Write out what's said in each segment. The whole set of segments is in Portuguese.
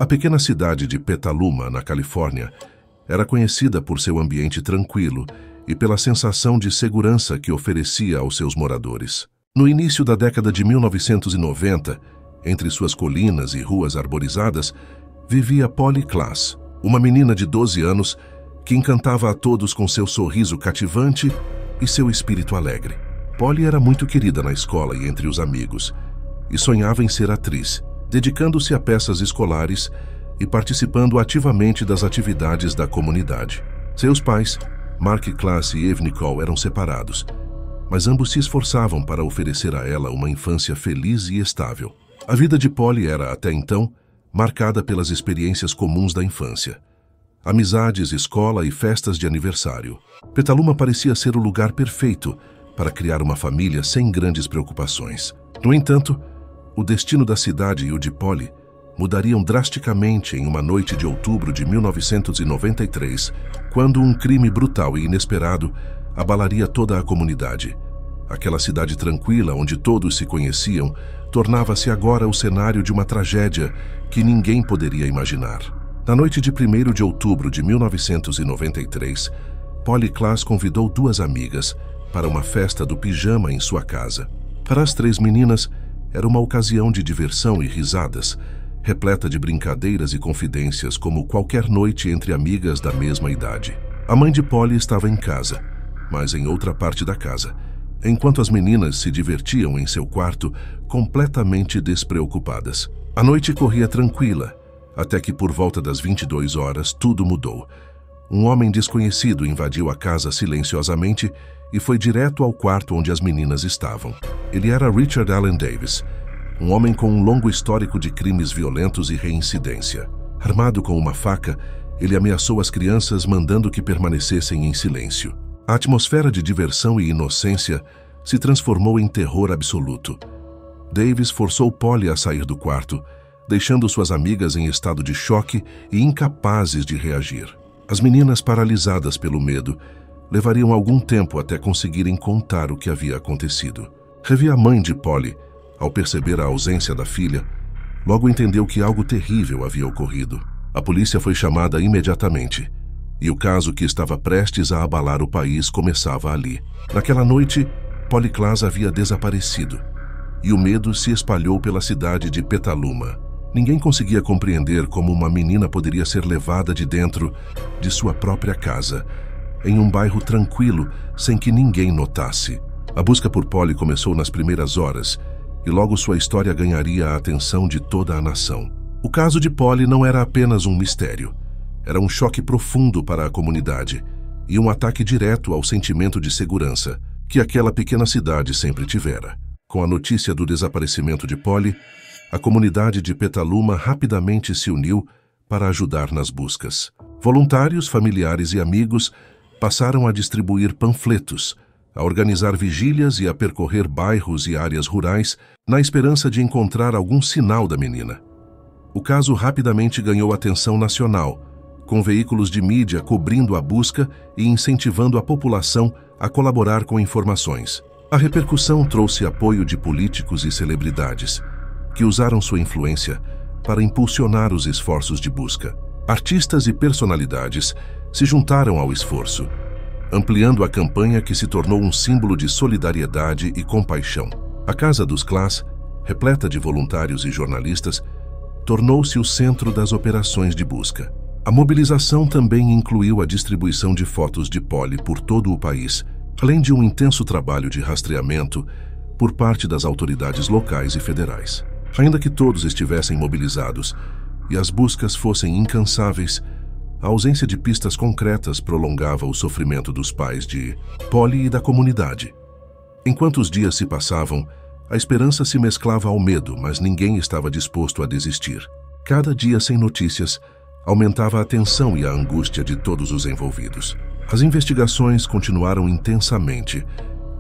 A pequena cidade de Petaluma, na Califórnia, era conhecida por seu ambiente tranquilo e pela sensação de segurança que oferecia aos seus moradores. No início da década de 1990, entre suas colinas e ruas arborizadas, vivia Polly Klaas, uma menina de 12 anos que encantava a todos com seu sorriso cativante e seu espírito alegre. Polly era muito querida na escola e entre os amigos, e sonhava em ser atriz, dedicando-se a peças escolares e participando ativamente das atividades da comunidade. Seus pais, Mark Klaas e Eve Nicole, eram separados, mas ambos se esforçavam para oferecer a ela uma infância feliz e estável. A vida de Polly era, até então, marcada pelas experiências comuns da infância. Amizades, escola e festas de aniversário. Petaluma parecia ser o lugar perfeito para criar uma família sem grandes preocupações. No entanto, o destino da cidade e o de Polly mudariam drasticamente em uma noite de outubro de 1993, quando um crime brutal e inesperado abalaria toda a comunidade. Aquela cidade tranquila, onde todos se conheciam, tornava-se agora o cenário de uma tragédia que ninguém poderia imaginar. Na noite de 1º de outubro de 1993, Polly Klaas convidou 2 amigas para uma festa do pijama em sua casa. Para as 3 meninas, era uma ocasião de diversão e risadas, repleta de brincadeiras e confidências como qualquer noite entre amigas da mesma idade. A mãe de Polly estava em casa, mas em outra parte da casa, enquanto as meninas se divertiam em seu quarto, completamente despreocupadas. A noite corria tranquila, até que por volta das 22 horas tudo mudou. Um homem desconhecido invadiu a casa silenciosamente e foi direto ao quarto onde as meninas estavam. Ele era Richard Allen Davis, um homem com um longo histórico de crimes violentos e reincidência. Armado com uma faca, ele ameaçou as crianças, mandando que permanecessem em silêncio. A atmosfera de diversão e inocência se transformou em terror absoluto. Davis forçou Polly a sair do quarto, deixando suas amigas em estado de choque e incapazes de reagir. As meninas, paralisadas pelo medo, levariam algum tempo até conseguirem contar o que havia acontecido. Revi, a mãe de Polly, ao perceber a ausência da filha, logo entendeu que algo terrível havia ocorrido. A polícia foi chamada imediatamente, e o caso, que estava prestes a abalar o país, começava ali. Naquela noite, Polly Klaas havia desaparecido, e o medo se espalhou pela cidade de Petaluma. Ninguém conseguia compreender como uma menina poderia ser levada de dentro de sua própria casa, em um bairro tranquilo, sem que ninguém notasse. A busca por Polly começou nas primeiras horas, e logo sua história ganharia a atenção de toda a nação. O caso de Polly não era apenas um mistério. Era um choque profundo para a comunidade e um ataque direto ao sentimento de segurança que aquela pequena cidade sempre tivera. Com a notícia do desaparecimento de Polly, a comunidade de Petaluma rapidamente se uniu para ajudar nas buscas. Voluntários, familiares e amigos passaram a distribuir panfletos, a organizar vigílias e a percorrer bairros e áreas rurais na esperança de encontrar algum sinal da menina. O caso rapidamente ganhou atenção nacional, com veículos de mídia cobrindo a busca e incentivando a população a colaborar com informações. A repercussão trouxe apoio de políticos e celebridades, que usaram sua influência para impulsionar os esforços de busca. Artistas e personalidades se juntaram ao esforço, ampliando a campanha, que se tornou um símbolo de solidariedade e compaixão. A Casa dos Klaas, repleta de voluntários e jornalistas, tornou-se o centro das operações de busca. A mobilização também incluiu a distribuição de fotos de Polly por todo o país, além de um intenso trabalho de rastreamento por parte das autoridades locais e federais. Ainda que todos estivessem mobilizados e as buscas fossem incansáveis, a ausência de pistas concretas prolongava o sofrimento dos pais de Polly e da comunidade. Enquanto os dias se passavam, a esperança se mesclava ao medo, mas ninguém estava disposto a desistir. Cada dia sem notícias aumentava a tensão e a angústia de todos os envolvidos. As investigações continuaram intensamente,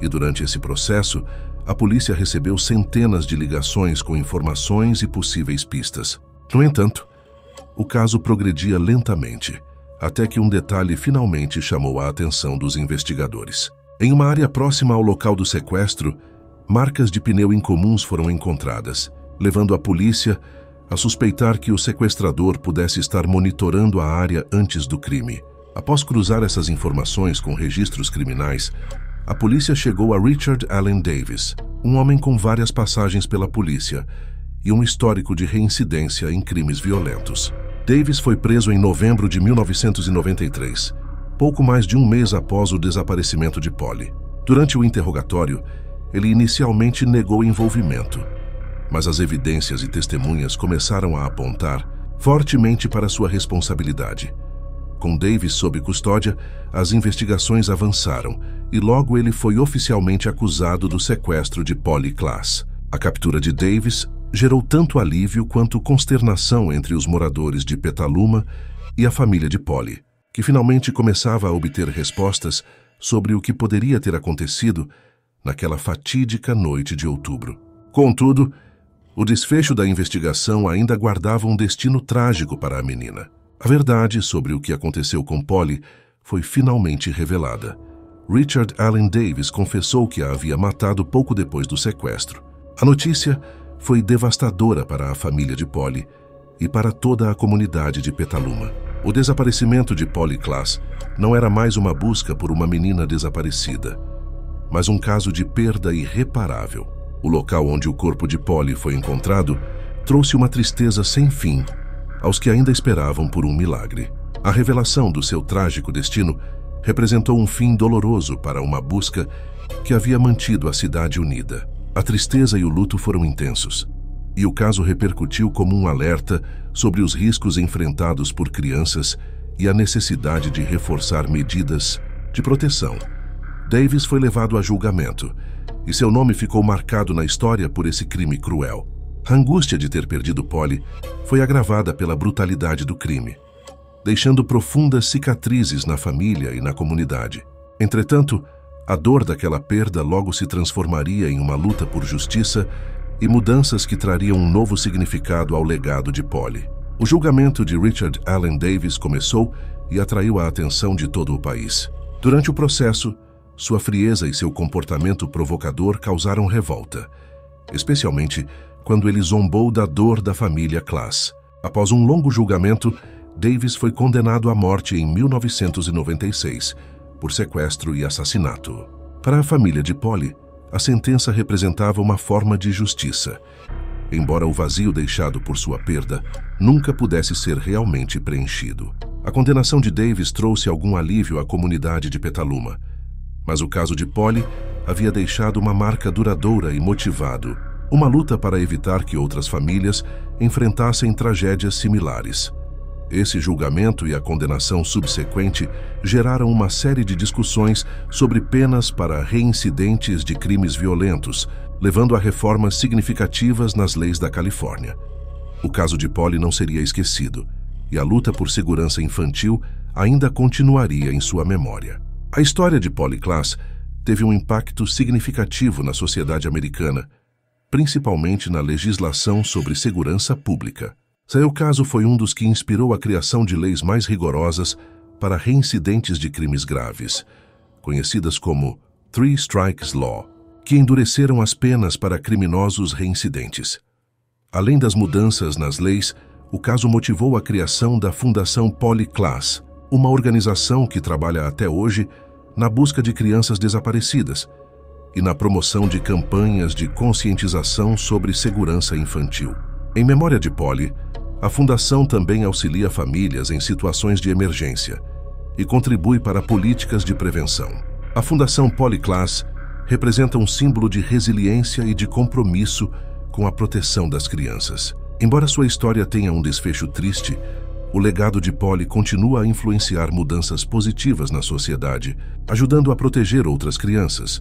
e durante esse processo, a polícia recebeu centenas de ligações com informações e possíveis pistas. No entanto, o caso progredia lentamente, até que um detalhe finalmente chamou a atenção dos investigadores. Em uma área próxima ao local do sequestro, marcas de pneu incomuns foram encontradas, levando a polícia a suspeitar que o sequestrador pudesse estar monitorando a área antes do crime. Após cruzar essas informações com registros criminais, a polícia chegou a Richard Allen Davis, um homem com várias passagens pela polícia e um histórico de reincidência em crimes violentos. Davis foi preso em novembro de 1993, pouco mais de um mês após o desaparecimento de Polly. Durante o interrogatório, ele inicialmente negou envolvimento, mas as evidências e testemunhas começaram a apontar fortemente para sua responsabilidade. Com Davis sob custódia, as investigações avançaram e logo ele foi oficialmente acusado do sequestro de Polly Klaas. A captura de Davis gerou tanto alívio quanto consternação entre os moradores de Petaluma e a família de Polly, que finalmente começava a obter respostas sobre o que poderia ter acontecido naquela fatídica noite de outubro. Contudo, o desfecho da investigação ainda guardava um destino trágico para a menina. A verdade sobre o que aconteceu com Polly foi finalmente revelada. Richard Allen Davis confessou que a havia matado pouco depois do sequestro. A notícia foi devastadora para a família de Polly e para toda a comunidade de Petaluma. O desaparecimento de Polly Klaas não era mais uma busca por uma menina desaparecida, mas um caso de perda irreparável. O local onde o corpo de Polly foi encontrado trouxe uma tristeza sem fim aos que ainda esperavam por um milagre. A revelação do seu trágico destino representou um fim doloroso para uma busca que havia mantido a cidade unida. A tristeza e o luto foram intensos, e o caso repercutiu como um alerta sobre os riscos enfrentados por crianças e a necessidade de reforçar medidas de proteção. Davis foi levado a julgamento, e seu nome ficou marcado na história por esse crime cruel. A angústia de ter perdido Polly foi agravada pela brutalidade do crime, deixando profundas cicatrizes na família e na comunidade. Entretanto, a dor daquela perda logo se transformaria em uma luta por justiça e mudanças que trariam um novo significado ao legado de Polly. O julgamento de Richard Allen Davis começou e atraiu a atenção de todo o país. Durante o processo, sua frieza e seu comportamento provocador causaram revolta, especialmente quando ele zombou da dor da família Klaas. Após um longo julgamento, Davis foi condenado à morte em 1996 por sequestro e assassinato. Para a família de Polly, a sentença representava uma forma de justiça, embora o vazio deixado por sua perda nunca pudesse ser realmente preenchido. A condenação de Davis trouxe algum alívio à comunidade de Petaluma, mas o caso de Polly havia deixado uma marca duradoura e motivado uma luta para evitar que outras famílias enfrentassem tragédias similares. Esse julgamento e a condenação subsequente geraram uma série de discussões sobre penas para reincidentes de crimes violentos, levando a reformas significativas nas leis da Califórnia. O caso de Polly não seria esquecido, e a luta por segurança infantil ainda continuaria em sua memória. A história de Polly Klaas teve um impacto significativo na sociedade americana, principalmente na legislação sobre segurança pública. Seu caso foi um dos que inspirou a criação de leis mais rigorosas para reincidentes de crimes graves, conhecidas como Three Strikes Law, que endureceram as penas para criminosos reincidentes. Além das mudanças nas leis, o caso motivou a criação da Fundação Polly Klaas, uma organização que trabalha até hoje na busca de crianças desaparecidas e na promoção de campanhas de conscientização sobre segurança infantil. Em memória de Polly, a Fundação também auxilia famílias em situações de emergência e contribui para políticas de prevenção. A Fundação Polly Klaas representa um símbolo de resiliência e de compromisso com a proteção das crianças. Embora sua história tenha um desfecho triste, o legado de Polly continua a influenciar mudanças positivas na sociedade, ajudando a proteger outras crianças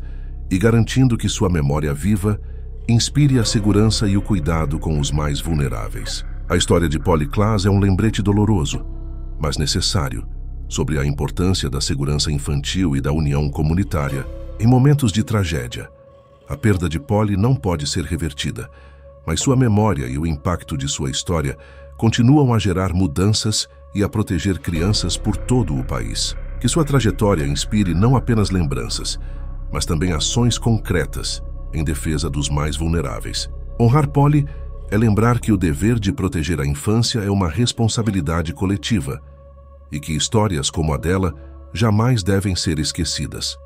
e garantindo que sua memória viva inspire a segurança e o cuidado com os mais vulneráveis. A história de Polly Klaas é um lembrete doloroso, mas necessário, sobre a importância da segurança infantil e da união comunitária. Em momentos de tragédia, a perda de Polly não pode ser revertida, mas sua memória e o impacto de sua história continuam a gerar mudanças e a proteger crianças por todo o país. Que sua trajetória inspire não apenas lembranças, mas também ações concretas em defesa dos mais vulneráveis. Honrar Polly é lembrar que o dever de proteger a infância é uma responsabilidade coletiva e que histórias como a dela jamais devem ser esquecidas.